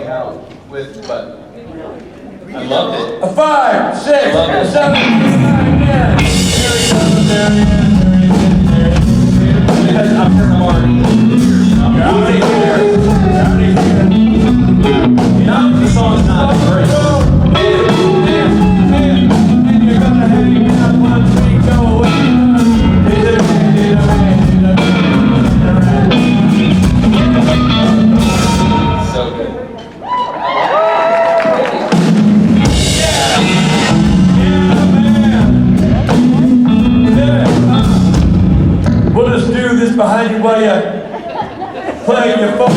play out with, but I loved it. A 5, 6, 7, 8, 9, 10. I'm already the song's not great. You're gonna hang out once we go away. So good. We'll just do this behind you while you play your phone.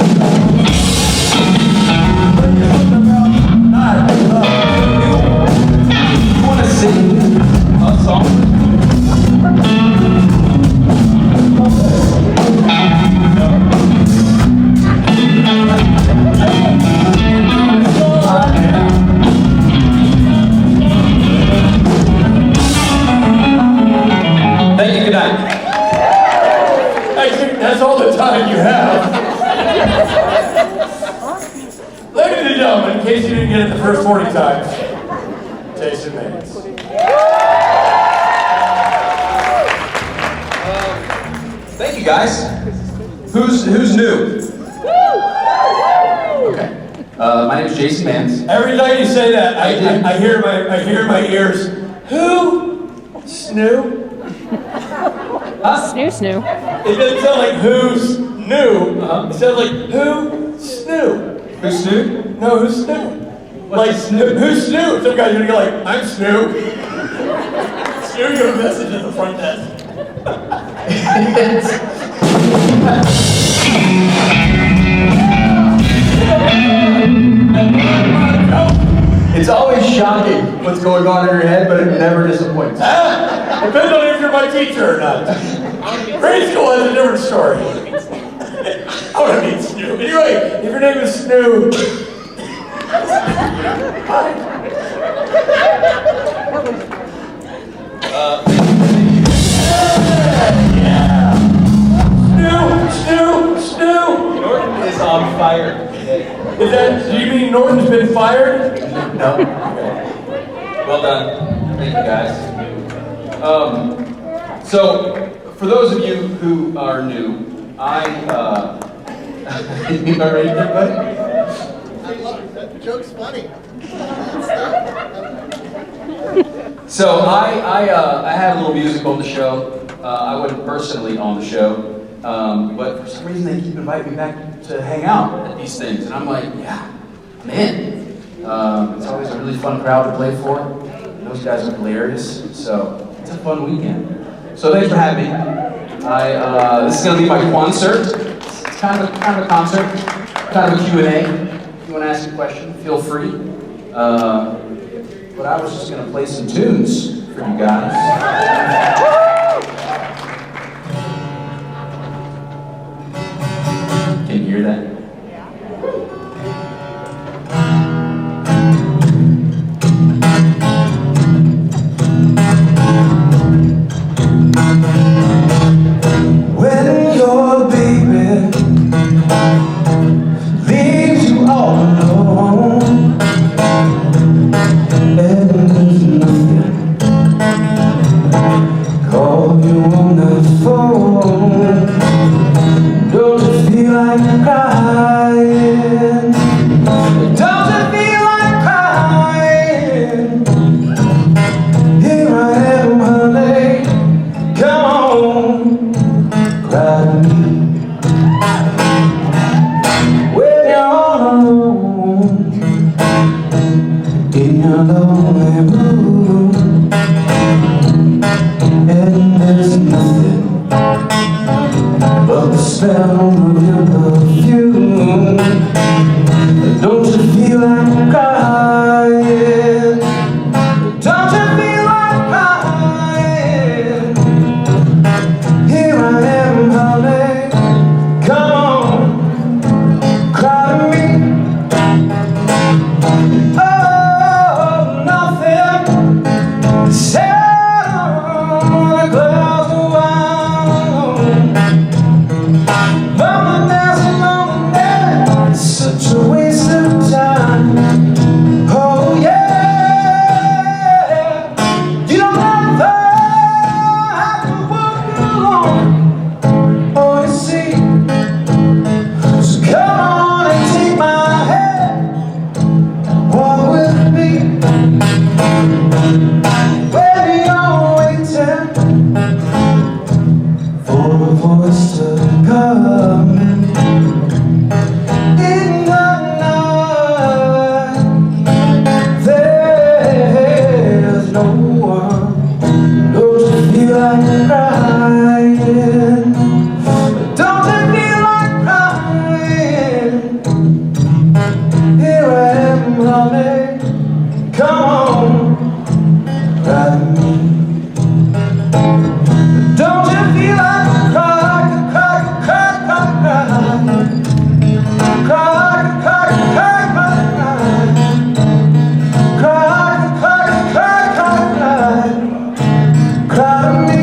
You want to sing a song? Thank you, good night. I think that's all the time you have. Ladies and gentlemen, in case you didn't get it the first 40 times, Jason Mans. Thank you, guys. Who's new? Okay. My name is Jason Mans. Every time you say that, I hear in my ears, who? Snoo? Huh? Snoo snoo. It doesn't sound like who's new. It sounds like who? Snoo. Who's new? No, who's Snoo? Like, who's Snoo? Some guy's gonna go like, I'm Snoo. Snoo, you have a message at the front desk. It's always shocking what's going on in your head, but it never disappoints. Depends on if you're my teacher or not. Grade school has a different story. I want to meet Snoo. Anyway, if your name is Snoo, Snoo. Norton is on fire today. Do you mean Norton's been fired? No. Well done. Thank you, guys. So, for those of you who are new, you not ready, everybody? I love it. That joke's funny. So I had a little musical on the show. I wasn't personally on the show, but for some reason they keep inviting me back to hang out at these things, and I'm like, yeah, I'm in. It's always a really fun crowd to play for. Those guys are hilarious, so it's a fun weekend. So thanks for having me. This is going to be my concert. It's kind of a concert, kind of a Q&A. If you want to ask a question, feel free. But I was just going to play some tunes for you guys. Can you hear that? When your baby leaves you all alone, and there's nothing Here I am, honey, come on, cry to me. Don't you feel like a cry, cry, cry, cry, cry, cry, cry, cry, cry, cry, cry, cry, cry, cry to me.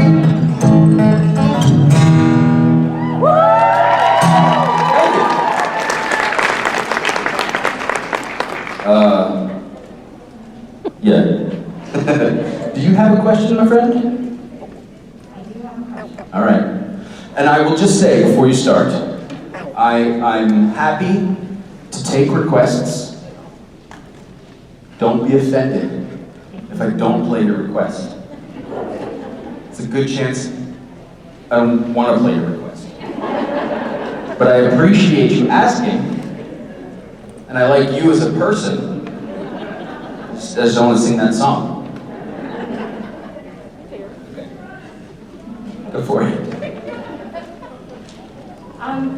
Yeah. Do you have a question, my friend? All right. And I will just say before you start, I'm happy to take requests. Don't be offended if I don't play your request. It's a good chance I don't want to play your request. But I appreciate you asking, and I like you as a person. I just don't want to sing that song. Okay. Go for it.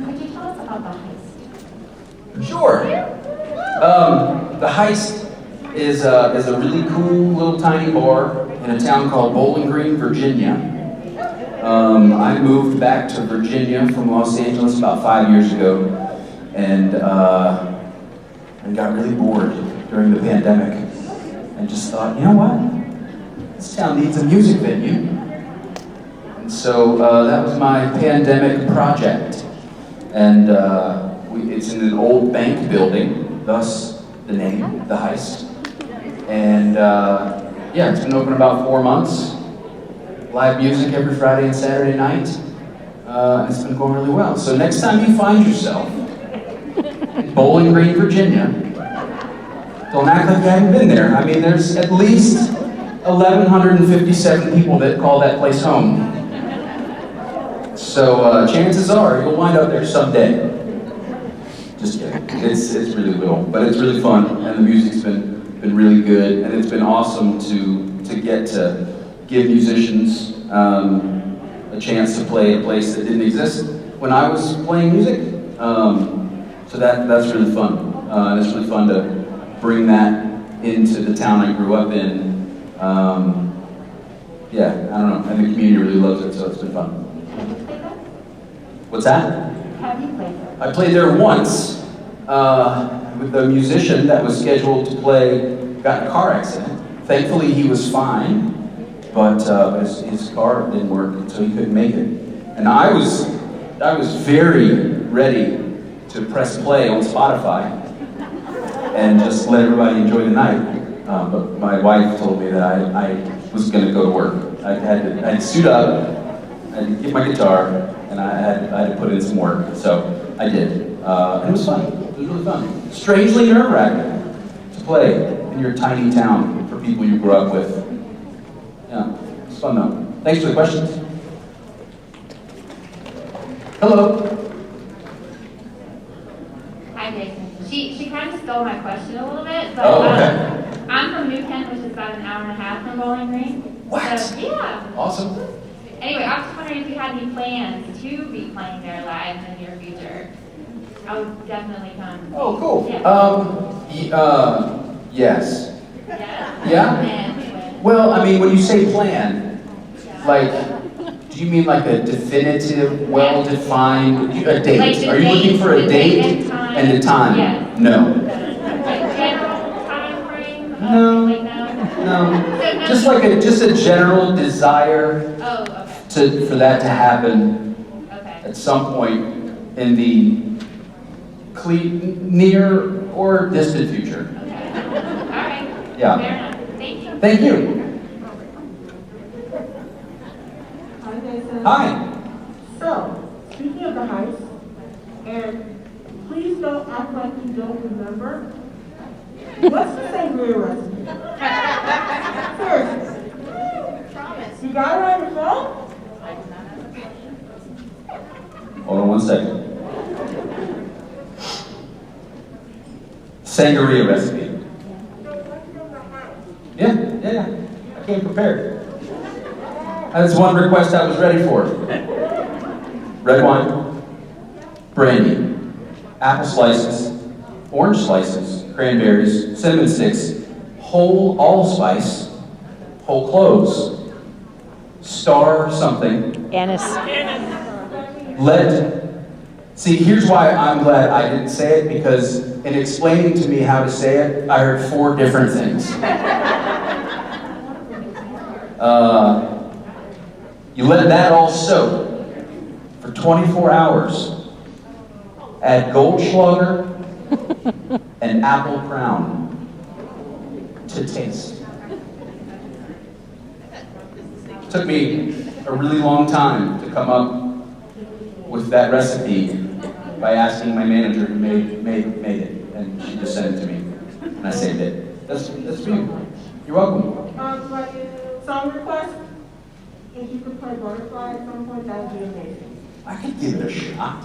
Could you tell us about the heist? Sure. The Heist is a really cool little tiny bar in a town called Bowling Green, Virginia. I moved back to Virginia from Los Angeles about 5 years ago, and got really bored during the pandemic, and just thought, you know what? This town needs a music venue. And so that was my pandemic project. And it's in an old bank building, thus the name, The Heist. And yeah, it's been open about 4 months. Live music every Friday and Saturday night. And it's been going really well. So next time you find yourself in Bowling Green, Virginia, don't act like you haven't been there. I mean, there's at least 1,157 people that call that place home. So chances are you'll wind up there someday. Just kidding. It's really little, but it's really fun, and the music's been really good, and it's been awesome to get to give musicians a chance to play a place that didn't exist when I was playing music. So that's really fun, and it's really fun to bring that into the town I grew up in. Yeah, I don't know, and the community really loves it, so it's been fun. What's that? Have you played there? I played there once with a musician that was scheduled to play, got in a car accident. Thankfully, he was fine, but his car didn't work, and so he couldn't make it. And I was very ready to press play on Spotify and just let everybody enjoy the night. But my wife told me that I was going to go to work. I had to suit up, I had to get my guitar, and I had to put in some work. So I did. And it was fun. It was really fun. Strangely nerve-wracking to play in your tiny town for people you grew up with. Yeah, it's fun though. Thanks for the questions. Hello. Hi, Jason. She kind of stole my question a little bit, but Oh, okay. I'm from New Kent, which is about an hour and a half from Bowling Green. What? So, yeah. Awesome. Anyway, I was just wondering if you had any plans to be playing there live in the near future. I would definitely come. Oh, cool. Yeah. Yes. Yeah? Yeah? And when? Well, I mean, when you say plan, Yeah. like, do you mean like a definitive, well-defined, a date? Like the Are you looking date, for a the date date and time? and a time? Yes. No. Like general time frame? No. Like no? No. So Just a general desire Oh, okay. for that to happen Okay. at some point in the near or distant future. Okay. All right. Yeah. Fair enough. Thank you. Thank you. Hi, Nathan. Hi. So, speaking of the heist, and please don't act like you don't remember. What's the sangria recipe? Seriously. Promise. You got it on your phone? Hold on one second. Sangria recipe. Yeah. I came prepared. That's one request I was ready for. Red wine, brandy, apple slices, orange slices, cranberries, cinnamon sticks, whole allspice, whole cloves, star something, Anise. See, here's why I'm glad I didn't say it, because in explaining to me how to say it, I heard 4 different things. You let that all soak for 24 hours. Add Goldschlager and apple crown to taste. It took me a really long time to come up with that recipe by asking my manager who made it, and she just sent it to me, and I saved it. That's for you. You're welcome. Song request? If you could play Butterfly at some point, that would be amazing. I could give it a shot.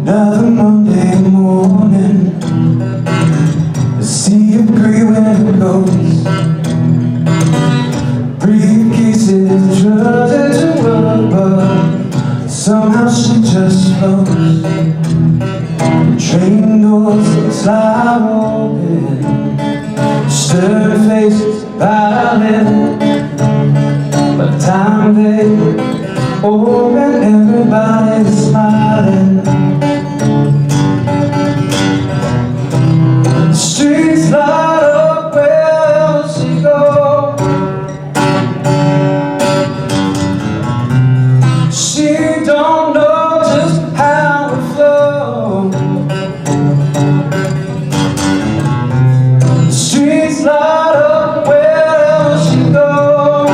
Another Monday morning, a sea of gray when it goes. Briefcases, drugs into rubber. Somehow she just flows. Train doors slide open. Stern faces, violin. By the time they open, everybody's smiling. Streets light up where she goes. She don't know just how to flow. Streets light up where she goes.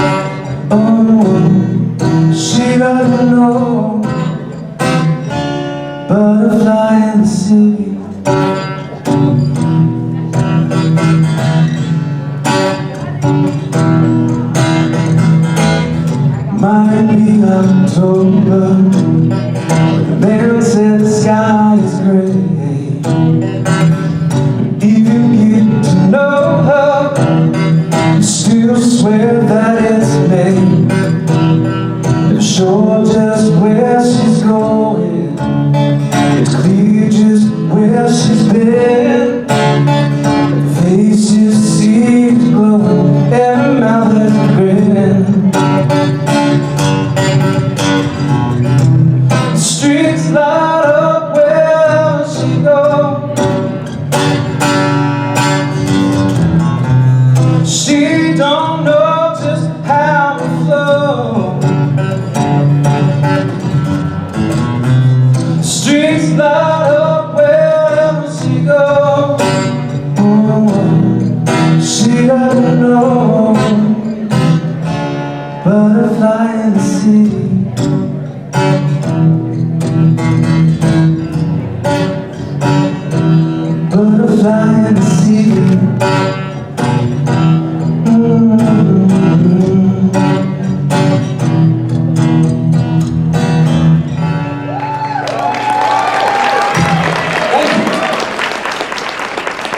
Oh, she doesn't know. Butterfly in the city. Might be October, the man said the sky is gray. If you get to know her, you still swear that it's May. Never sure just where she's going, it's clear just where she's been. Her face just seems glowing, and her mouth is grinning. Streets light up where she goes. She don't know just how to flow. Streets light up wherever she goes. Oh, she doesn't know. Butterfly in the city. Butterfly in the city.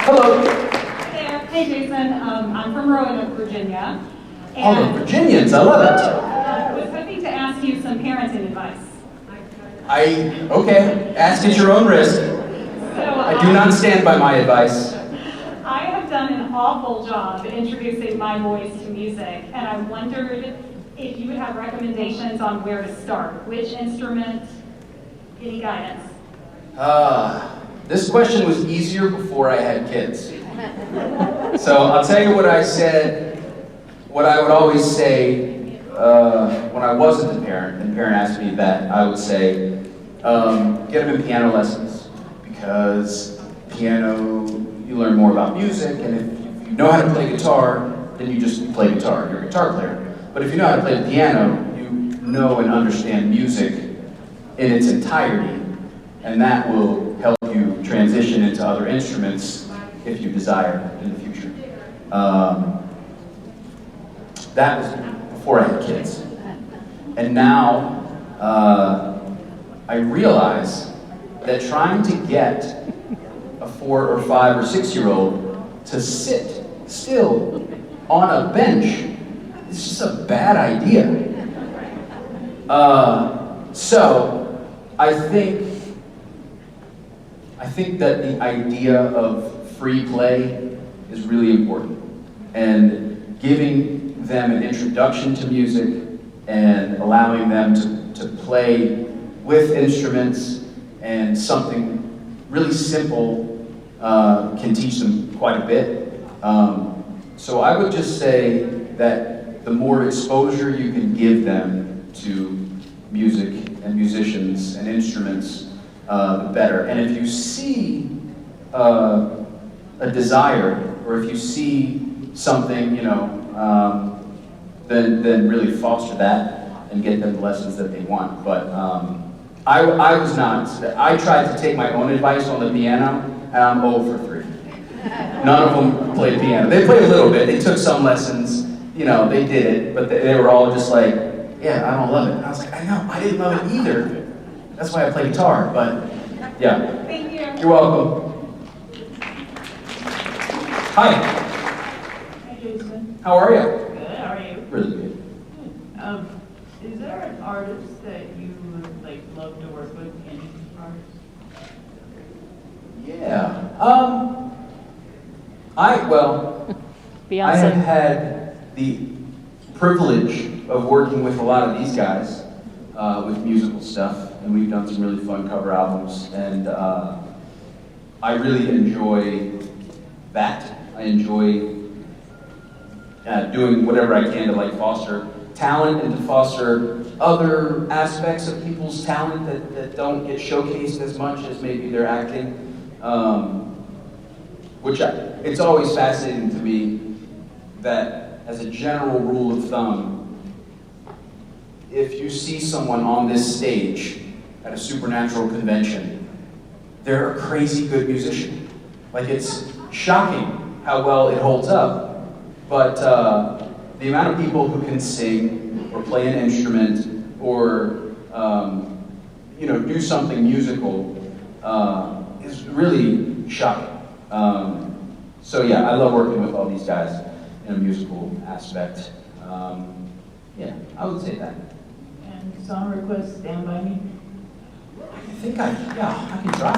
Hello. There. Hey, Jason. I'm from Roanoke, Virginia. All the And Virginians, I love it. I was hoping to ask you some parenting advice. Okay, ask at your own risk. So I do not stand by my advice. I have done an awful job introducing my boys to music, and I wondered if you would have recommendations on where to start. Which instrument? Any guidance? This question was easier before I had kids. So I'll tell you what I said, what I would always say when I wasn't a parent, and a parent asked me that, I would say, get them in piano lessons, because piano, you learn more about music, and if you know how to play guitar, then you just play guitar, you're a guitar player. But if you know how to play the piano, you know and understand music in its entirety, and that will help you transition into other instruments if you desire in the future. That was before I had kids. And now I realize that trying to get a 4 or 5 or 6-year-old to sit still on a bench is just a bad idea. So I think that the idea of free play is really important, and giving them an introduction to music and allowing them to play with instruments and something really simple can teach them quite a bit. So I would just say that the more exposure you can give them to music and musicians and instruments, the better. And if you see a desire, or if you see something, then really foster that and get them the lessons that they want. But I was not. I tried to take my own advice on the piano, and I'm 0 for 3. None of them played piano. They played a little bit. They took some lessons. They did it, but they were all just like, yeah, I don't love it. And I was like, I know, I didn't love it either. That's why I play guitar. But yeah. Thank you. You're welcome. Hi. Hi, Jason. How are you? Good, how are you? Really good. Is there an artist that you would love to work with, any artist? Yeah. I have had the privilege of working with a lot of these guys with musical stuff, and we've done some really fun cover albums, and I really enjoy that. I enjoy doing whatever I can to foster talent and to foster other aspects of people's talent that don't get showcased as much as maybe their acting. It's always fascinating to me that, as a general rule of thumb, if you see someone on this stage at a Supernatural convention, they're a crazy good musician. It's shocking how well it holds up, but the amount of people who can sing or play an instrument or do something musical is really shocking. So yeah, I love working with all these guys in a musical aspect. Yeah, I would say that. And song request, Stand By Me? I can try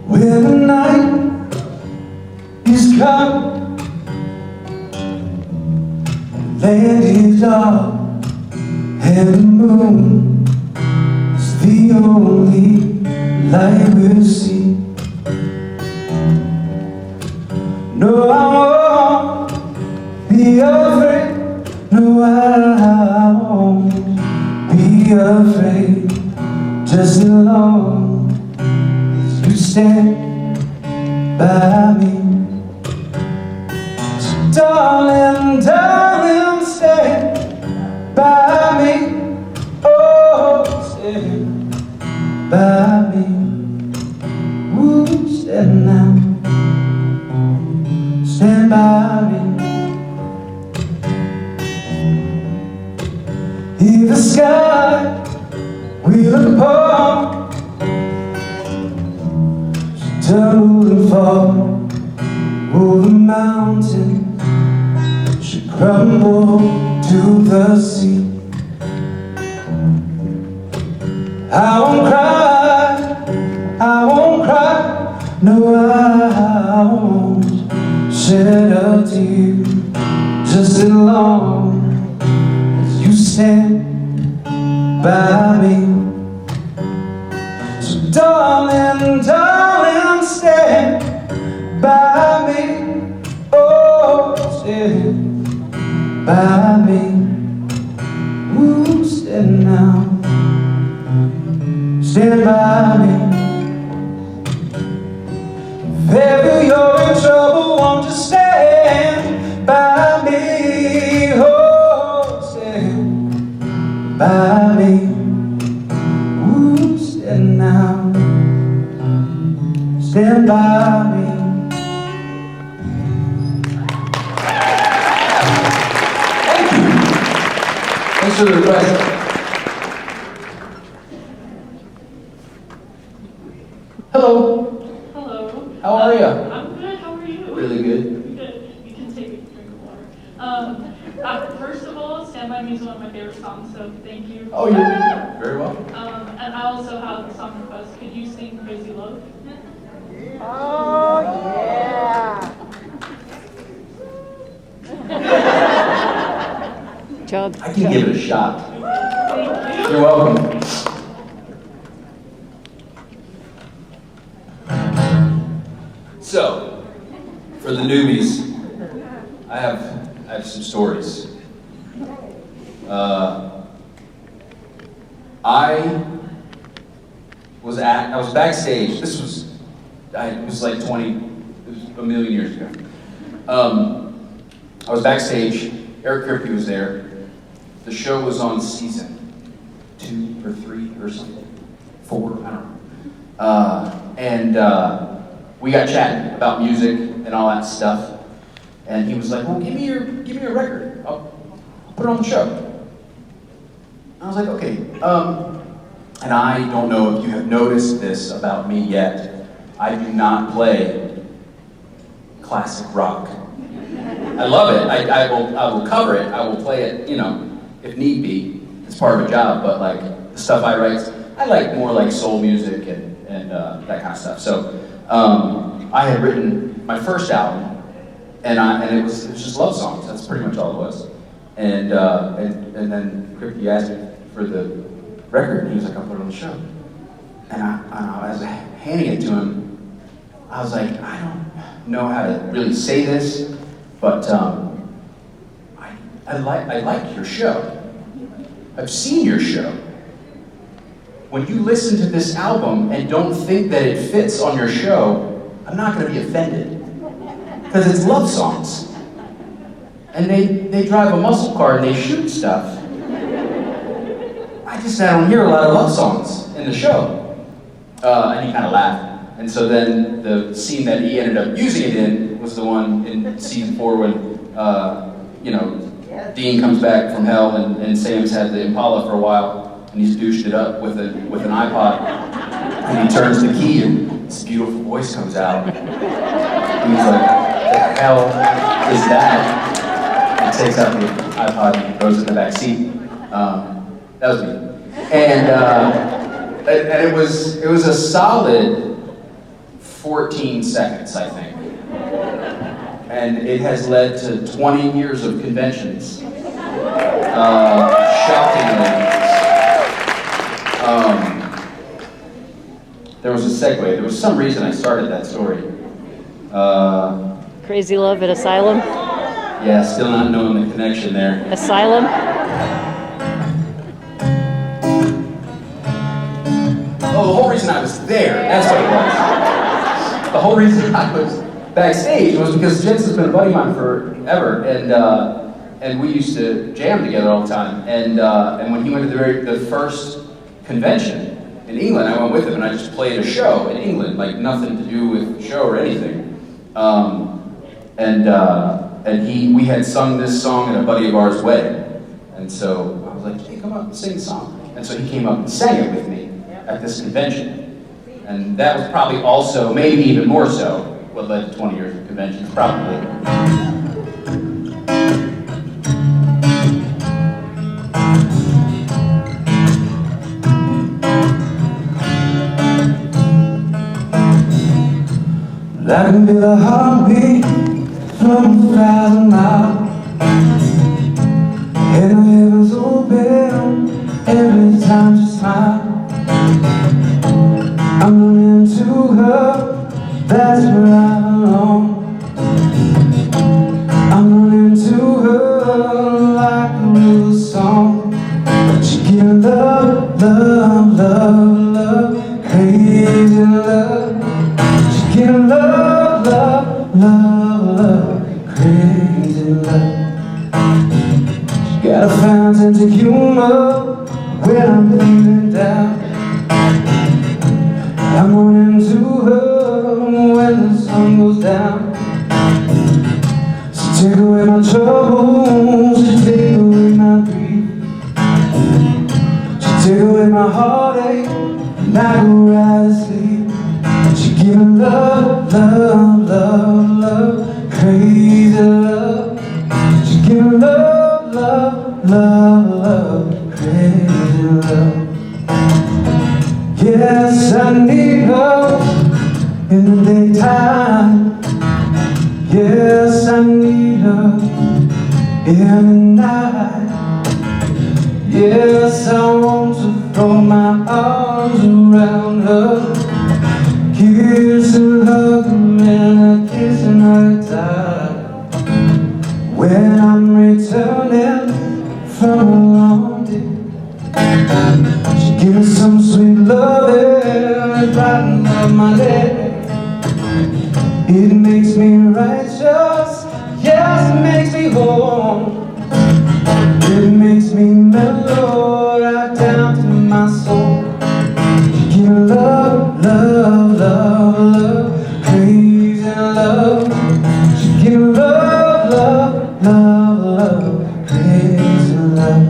When the night is come, land is dark, and the moon is the only light we'll see. No, I won't be afraid. No, I won't be afraid. Just as long as you stand by me. So darling, darling, stand by me. Oh, stand by me. Ooh, stand now. Stand by me. If the sky will apart, tumble and fall, oh, the mountain should crumble to the sea. I won't cry, I won't cry, no, I won't shed a tear, just as long as you stand by me. So darling, darling, stand by me. Oh, stand by me. Ooh, stand now. Stand by me. If ever you're in trouble, won't you stand by me? Oh, by me. Ooh, stand now, stand by me. Thank you. Thanks for the request. Hello. Hello. How are ya? I'm good. How are you? Really good. Good. You can take a drink of water. First of all, Stand By Me is one of my favorite songs, so thank you. Oh, you're very welcome. And I also have a song request. Could you sing Crazy Love? Oh, yeah. I can give it a shot. Thank you. You're welcome. So, for the newbies, I have some stories. I was backstage. This was, it was like 20, it was a million years ago. I was backstage. Eric Kripke was there. The show was on season 2 or 3 or something, 4, I don't know. And we got chatting about music and all that stuff. And he was like, "Well, give me your record. I'll put it on the show." I was like, "Okay." And I don't know if you have noticed this about me yet. I do not play classic rock. I love it. I will cover it. I will play it, if need be. It's part of a job. But like the stuff I write, I like more like soul music and that kind of stuff. So I had written my first album, and it was just love songs. That's pretty much all it was. And then Kripke asked me for the record, and he was like, "I'll put it on the show." And I was handing it to him. I was like, "I don't know how to really say this, but I like your show. I've seen your show. When you listen to this album and don't think that it fits on your show, I'm not going to be offended, because it's love songs, and they drive a muscle car and they shoot stuff. I don't hear a lot of love songs in the show." And he kind of laughed. And so then the scene that he ended up using it in was the one in season 4 when, Dean comes back from hell and Sam's had the Impala for a while, and he's douched it up with an iPod, and he turns the key and this beautiful voice comes out. And he's like, "What the hell is that?" And he takes out the iPod and throws it in the back seat. That was me. And it was a solid 14 seconds, I think. And it has led to 20 years of conventions. Shockingly. There was a segue. There was some reason I started that story. Crazy Love at Asylum? Yeah, still not knowing the connection there. Asylum? Oh, the whole reason I was there, that's what it was. The whole reason I was backstage was because Jensen's been a buddy of mine forever, and we used to jam together all the time. And when he went to the first convention in England, I went with him, and I just played a show in England, like nothing to do with the show or anything. We had sung this song at a buddy of ours' wedding, and so I was like, "Hey, come up and sing the song." And so he came up and sang it with me at this convention. And that was probably also, maybe even more so, what led to 20 years of conventions, probably. That can be the heartbeat from 1,000 miles, and the heavens open every time she smiles. I'm running to her, that's where I belong. I'm running to her like a real song. She give love, love, love, love, crazy love. She give love, love, love, love, crazy love. She got a fountain to humor when I'm feeling down. I'm running to her when the sun goes down. She take away my troubles, she take away my grief, she take away my heartache, and I go right to sleep. She give me love, love, love, love, crazy love. She give me love, love, love, love, crazy love. Yes, I need her in the daytime. Yes, I need her in the night. Yes, I want to throw my arms around her, kiss and hug her and a kiss and her time. When I'm returning from a long day, she give me some sweet loving at the bottom of my leg. It makes me righteous, yes, it makes me whole. It makes me mellow right down to my soul. She give me love, love, love, love, crazy love. She give me love, love, love, love, crazy love.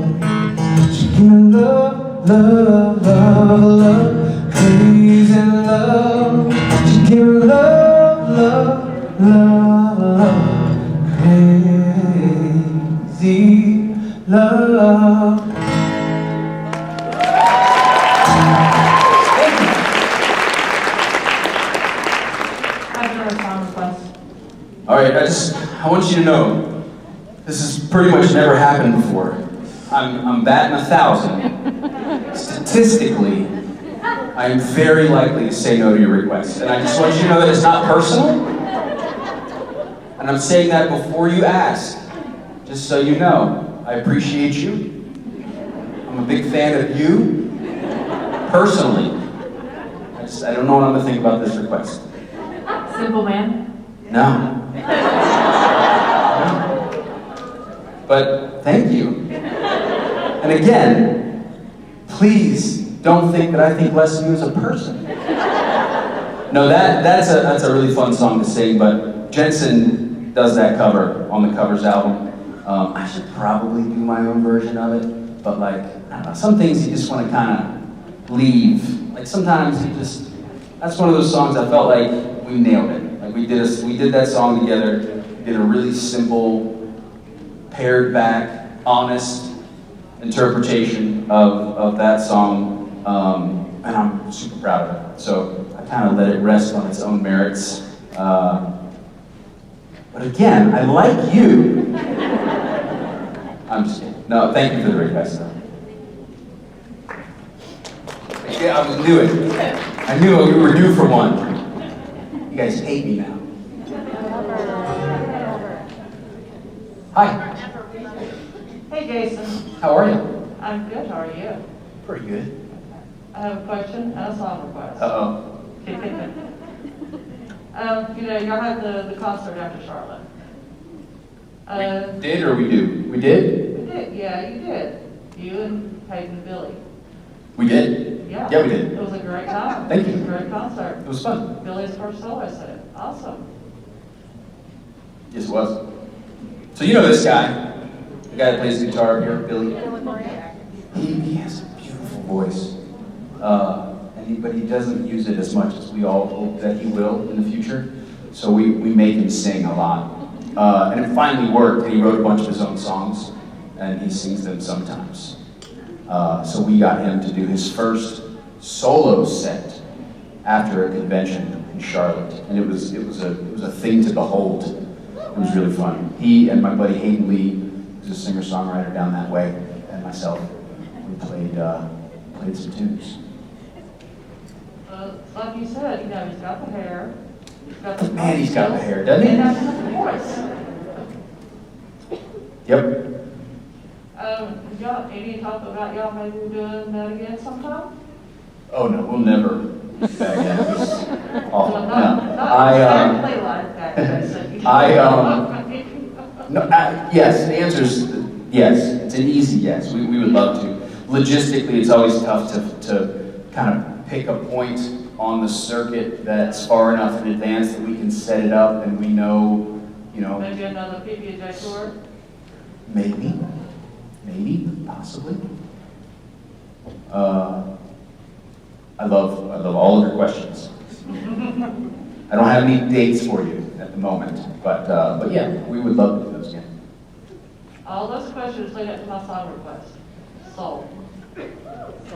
She give me love, love, love, love, crazy love. She give me love, love, love, love, crazy love. After our song request. All right, I want you to know, this has pretty much never happened before. I'm batting 1,000. Statistically, I am very likely to say no to your request. And I just want you to know that it's not personal. And I'm saying that before you ask, just so you know. I appreciate you. I'm a big fan of you, personally. I don't know what I'm gonna think about this request. Simple Man. No. But thank you. And again, please don't think that I think less of you as a person. No, that's a really fun song to sing, but Jensen does that cover on the Covers album. I should probably do my own version of it, but like, I don't know, some things you just want to kind of leave. Like sometimes you just, that's one of those songs I felt like we nailed it. Like we did that song together, did a really simple, pared back, honest interpretation of that song, and I'm super proud of it. So I kind of let it rest on its own merits. But again, I like you. I'm just kidding. No, thank you for the request, though. Yeah, I knew it. I knew we were due for one. You guys hate me now. Hi. Hey, Jason. How are you? I'm good. How are you? Pretty good. I have a question and a song request. Uh-oh. Y'all had the concert after Charlotte. We did or we do? We did? You did, yeah, you did. You and Peyton and Billy. We did? Yeah. Yeah, we did. It was a great time. Thank you. It was a great concert. It was fun. Billy's first solo set. Awesome. Yes, it was. So you know this guy, the guy that plays the guitar here, Billy? He has a beautiful voice. But he doesn't use it as much as we all hope that he will in the future. So we make him sing a lot. And it finally worked, and he wrote a bunch of his own songs, and he sings them sometimes. So we got him to do his first solo set after a convention in Charlotte, and it was a thing to behold. It was really fun. He and my buddy Hayden Lee, who's a singer-songwriter down that way, and myself, we played some tunes. Like you said, he's got the hair. Man, he's got the hair, doesn't he? And that's his voice. Yep. Any talk about y'all maybe doing that again sometime? Oh no, we'll never do that again. It was awful. Not exactly like that, Jason. No, yes, the answer is yes. It's an easy yes. We would love to. logistically, it's always tough to kind of pick a point on the circuit that's far enough in advance that we can set it up and we know, you know, Maybe another PBJ tour? maybe, possibly. I love all of your questions. I don't have any dates for you at the moment, but yeah, we would love to do those again. All those questions lead up to my song request. So,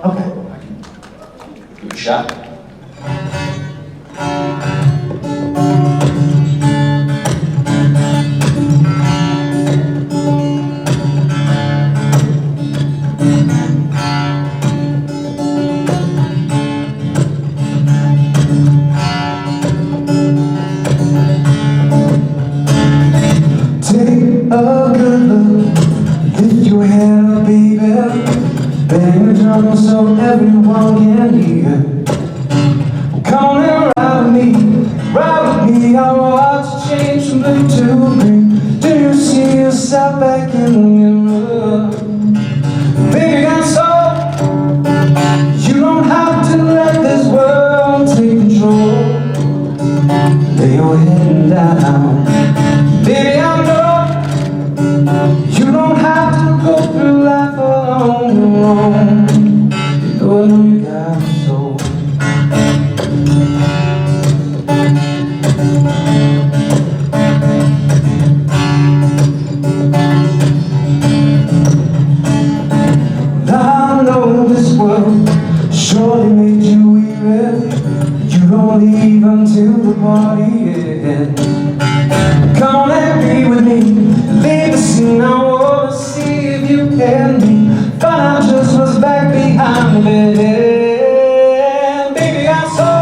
Okay, I can give it a shot. Take a good look, lift your head up, baby. Bang the drum so everyone can hear. Come on and ride with me. I watch you change from blue to green. Do you see yourself back in the mirror? Baby, that's all. You don't have to let this world take control. Lay your head down. Baby, I know you don't have to go through life alone. You know I know you got a soul. I know this world surely made you weary. You don't leave until the party ends. Come on and be with me. Leave the scene. I wanna see if you can be. Find out just what's back behind the veil. Baby, I saw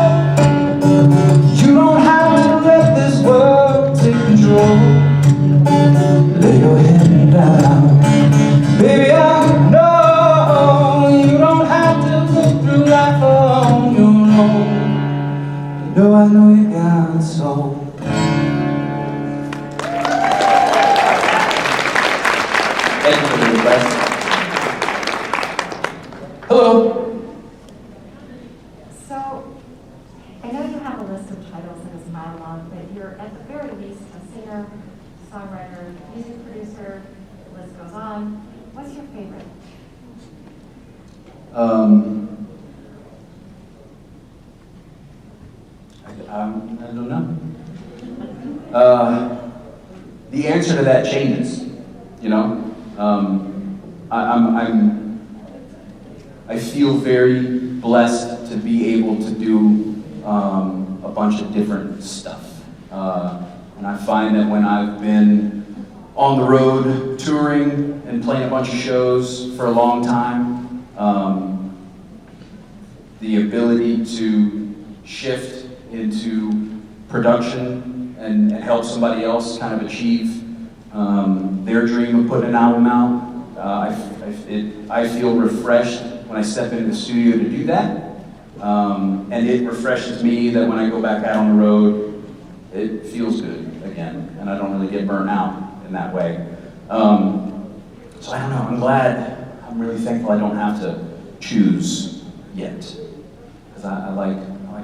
you don't have to let this world take control. Lay your head down. Baby, I know you don't have to go through life on your own. No, I know you got a soul. Thank you for the request. Hello. So, I know you have a list of titles in this monologue, but you're at the very least a singer, songwriter, music producer, the list goes on. What's your favorite? I don't know. The answer to that changes, you know. I feel very blessed to be able to do a bunch of different stuff, and I find that when I've been on the road touring and playing a bunch of shows for a long time, the ability to shift into production and help somebody else kind of achieve their dream of putting an album out. I feel refreshed when I step into the studio to do that, and it refreshes me that when I go back out on the road, it feels good again, and I don't really get burnt out in that way. So I don't know, I'm glad, I'm really thankful I don't have to choose yet, because I like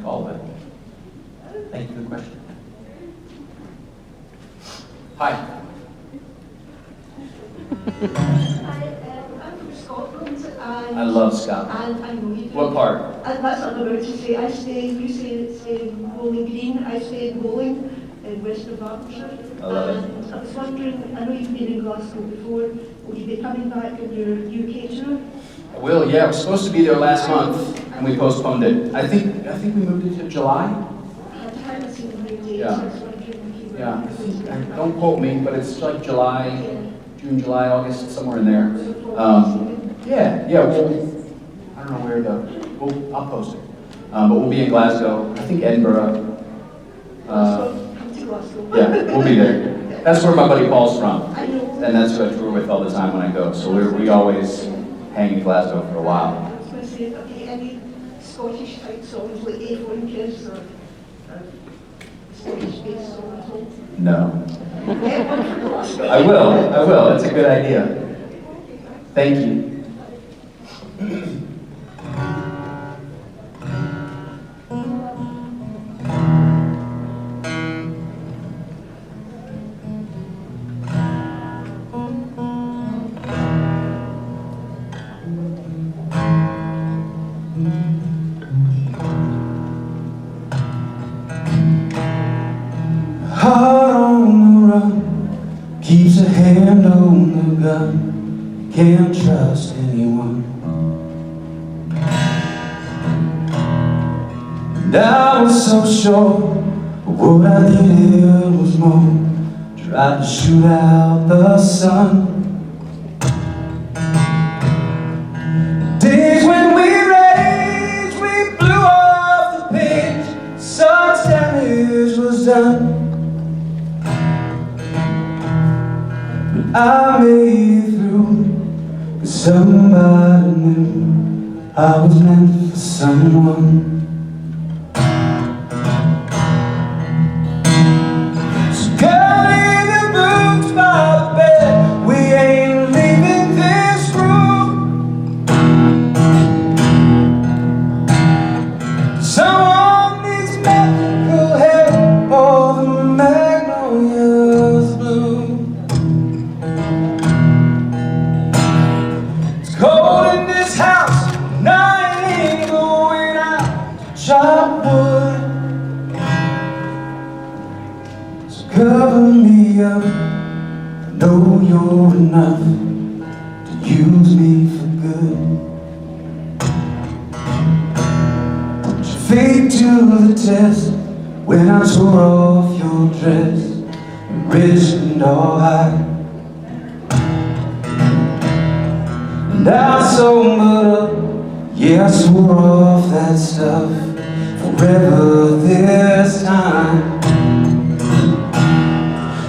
all of it. Thank you for the question. Hi. I'm from Scotland, and I love Scotland. And I know you do. What part? And that's what I'm about to say. I stay. You say it's Bowling Green. I stay in Bowling in Western Berkshire. I love it. And I was wondering. I know you've been in Glasgow before. Will you be coming back on your UK tour? I will, yeah. I was supposed to be there last month, and we postponed it. I think we moved it to July. I haven't seen the new dates. Yeah. I was wondering if you were. Yeah. Don't quote me, but it's like July, June, July, August, somewhere in there. Yeah. Well, I don't know where I'll post it. But we'll be in Glasgow. I think Edinburgh. Come to Glasgow. Yeah, we'll be there. That's where my buddy Paul's from, I know. and that's who I tour with all the time when I go. So we always hang in Glasgow for a while. I was going to say, have you any Scottish type songs like A4 Kids or Scottish-based songs at all? No. Get one for Glasgow. I will. That's a good idea. Thank you. Heart on the run, keeps a hand on the gun, can't trust anyone. And I was so sure what I did was more, tried to shoot out the sun. Days when we raged, we blew off the page, such damage was done. I made it through, 'cause somebody knew I was meant for someone. So girl, leave your boots by the bed, we ain't leaving this room. Someone needs medical help, or the magnolias bloom. Cold in this house, and I ain't going out to chop wood. So cover me up, I know you're enough to use me for good. Put your faith to the test when I tore off your dress and risked all high. And I sobered up, yeah, I swore off that stuff forever this time.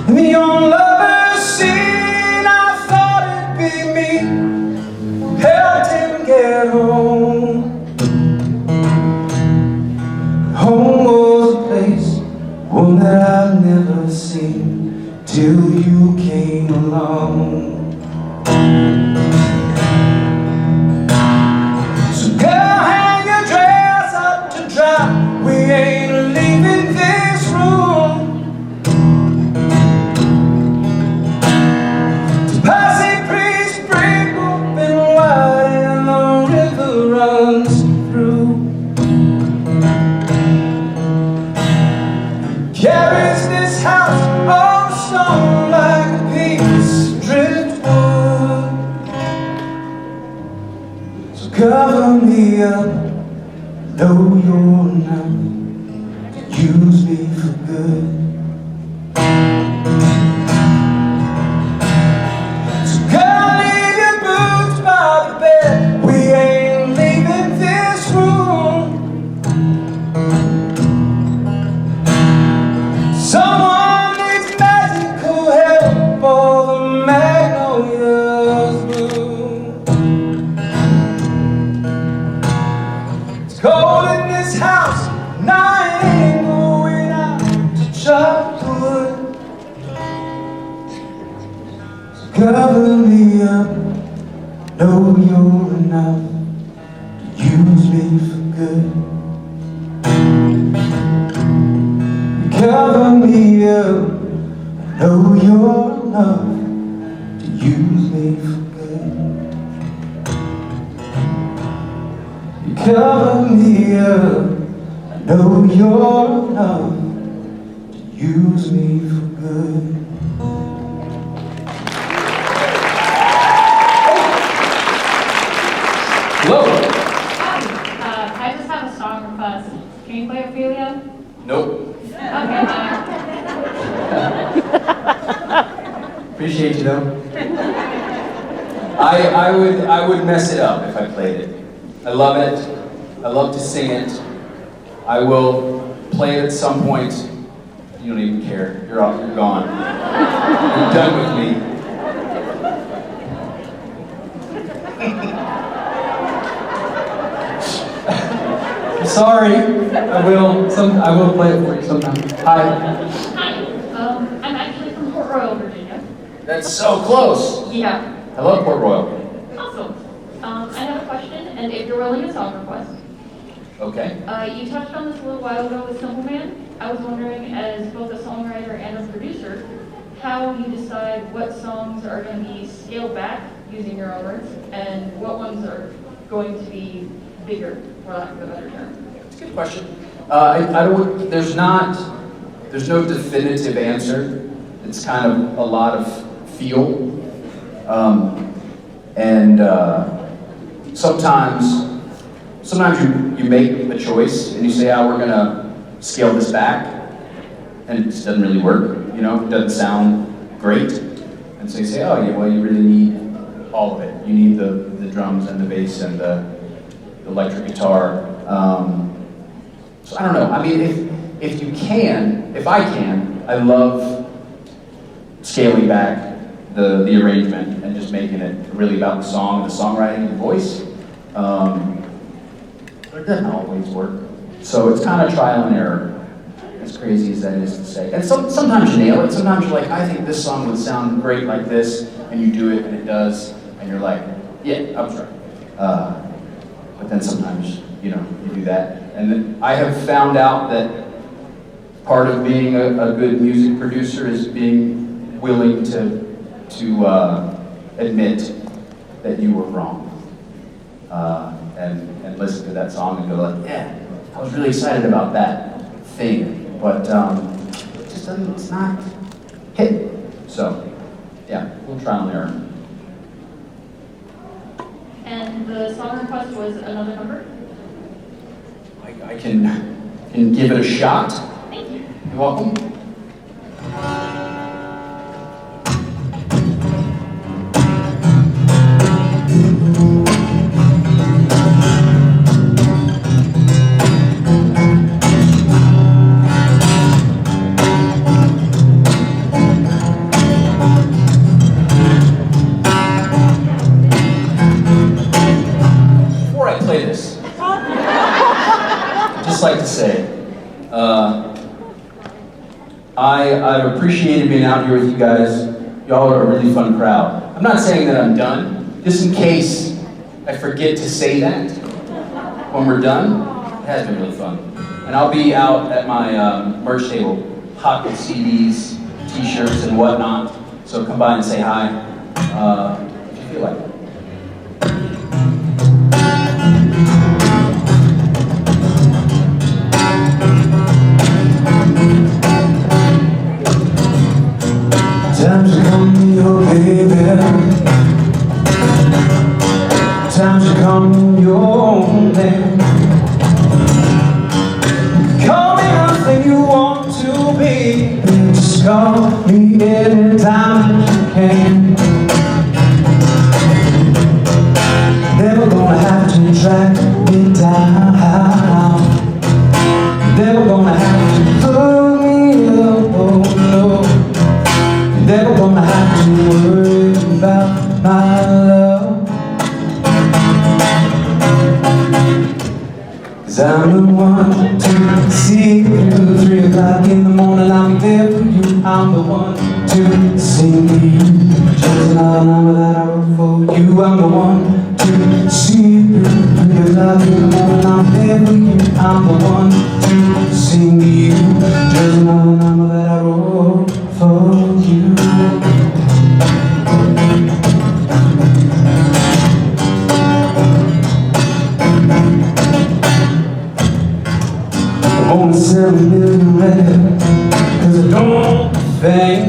In the young lover's scene, I thought it'd be me, helped him get home. Home was a place, one that I'd never seen till you came along. We ain't leaving this room. The passing priest break open wide and the river runs through. Carries this house on stone like a piece of driftwood. So cover me up, know you're enough to use me for good. So girl, leave your boots by the bed, we ain't leaving this room. Someone needs medical help, or the magnolias bloom. It's cold in this house, and I ain't going out to chop wood. So cover me up, know you're enough to use me for good. You cover me up, know you're enough to use me for good. You cover me up, I know you're enough to use me for good. Hello. I just have a song request. Can you play Ophelia? Nope. Okay, fine. Appreciate you though. I would mess it up if I played it. I love it. I love to sing it. I will play it at some point. You don't even care. You're off. You're gone. You're done with me. Sorry. I will play it for you sometime. Hi. Hi, I'm actually from Port Royal, Virginia. That's so close. Yeah. I love Port Royal. Awesome. I have a question question, and if you're willing, a song request. Okay. You touched on this a little while ago with Simple Man. I was wondering, as both a songwriter and a producer, how you decide what songs are going to be scaled back, using your own words, and what ones are going to be bigger, for lack of a better term. It's a good question. There's no definitive answer. It's kind of a lot of feel. Sometimes you make a choice and you say, we're gonna scale this back, and it just doesn't really work, it doesn't sound great. And so you say, oh yeah, well you really need all of it. You need the drums and the bass and the electric guitar. So I don't know, I mean, if I can, I love scaling back the arrangement and just making it really about the song, the songwriting, and the voice. But it doesn't always work. So it's kind of trial and error, as crazy as that is to say. And sometimes you nail it. Sometimes you're like, I think this song would sound great like this, and you do it, and it does, and you're like, yeah, I was right. But then sometimes, you do that. And then I have found out that part of being a good music producer is being willing to admit that you were wrong. And listen to that song and go like, yeah, I was really excited about that thing, but it just doesn't, it's not hit. So, yeah, we'll try and error. And the song request was another number? I can give it a shot. Thank you. You're welcome. Before I play this, I'd just like to say, I've appreciated being out here with you guys. Y'all are a really fun crowd. I'm not saying that I'm done, just in case I forget to say that when we're done. It has been really fun. And I'll be out at my merch table, hot with CDs, t-shirts, and whatnot. So come by and say hi if you feel like it. Time to come, your baby. Time to come, your man. Call me anything you want to be. Just call me anytime that you can. Never gonna have to track me down. Never gonna have to put me up, oh no. Never gonna have to worry about my love. 'Cause I'm the one to see you. 3 o'clock in the morning, I'll be there for you. I'm the one to sing to you. Just another number that I wrote for you. I'm the one to see you. 3 o'clock in the morning, I'm there for you. I'm the one to sing to you. Just another number that I wrote for you. I'm only 7 million red, 'cause I don't think.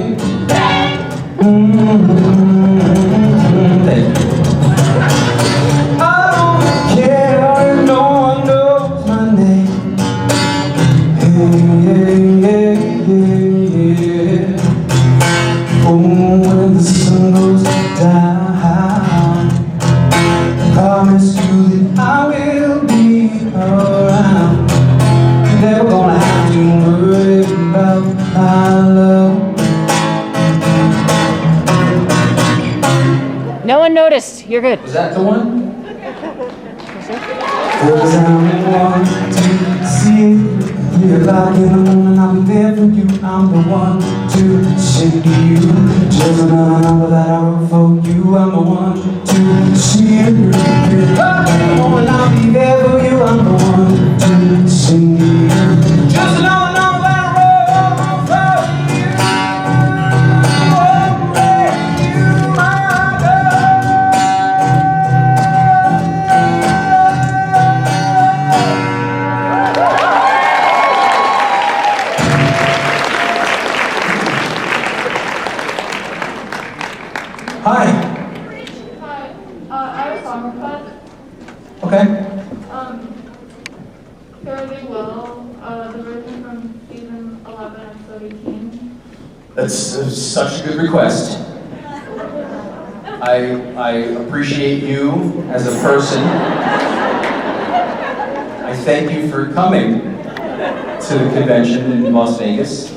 I don't care if no one knows my name. Oh, when the sun goes down, I promise you that I will be around. Never gonna have to worry about my love. No one noticed. You're good. Was that the one? 'Cause I'm the one to see you. 3 o'clock in the morning, I'll be there for you. I'm the one to to sing to you. Just another number that I wrote for you. I'm the one to see it through. Oh, and I'll be there for you. I'm the one to sing to you. Just another number that I wrote for you. Oh, make you my girl. Hi. Hi, I have a song request. Okay. Fairly well, the version from season 11, episode 18. That's such a good request. I appreciate you as a person. I thank you for coming to the convention in Las Vegas,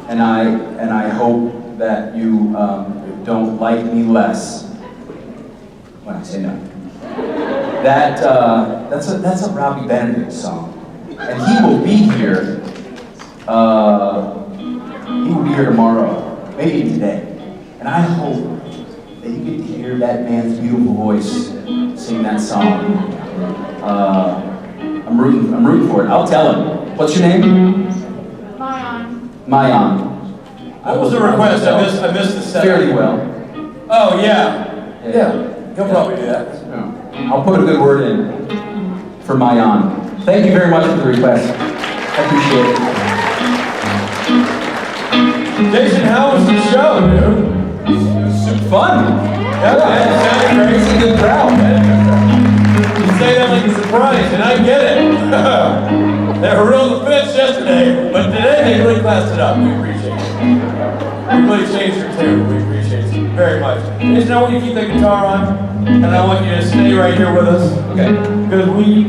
and I hope that you don't like me less when I say no. That's a Robbie Benedict song, and he will be here. He will be here tomorrow, maybe today, and I hope that you get to hear that man's beautiful voice sing that song. I'm rooting for it. I'll tell him. What's your name? Mayan. Mayan. What was the request? I missed the set. Fairly well. Oh, yeah. Yeah, he'll probably do that. I'll put a good word in for Mayan. Thank you very much for the request. I appreciate it. Jason, how was the show, dude? It was super fun. Yeah, man, it sounded great. It's a good crowd, man. You say that like a surprise, and I get it. They were real on the fence yesterday, but today they really classed it up. We appreciate it. We really changed your tune. We appreciate it very much. Jason, I want you to keep that guitar on, and I want you to stay right here with us. Okay. Because we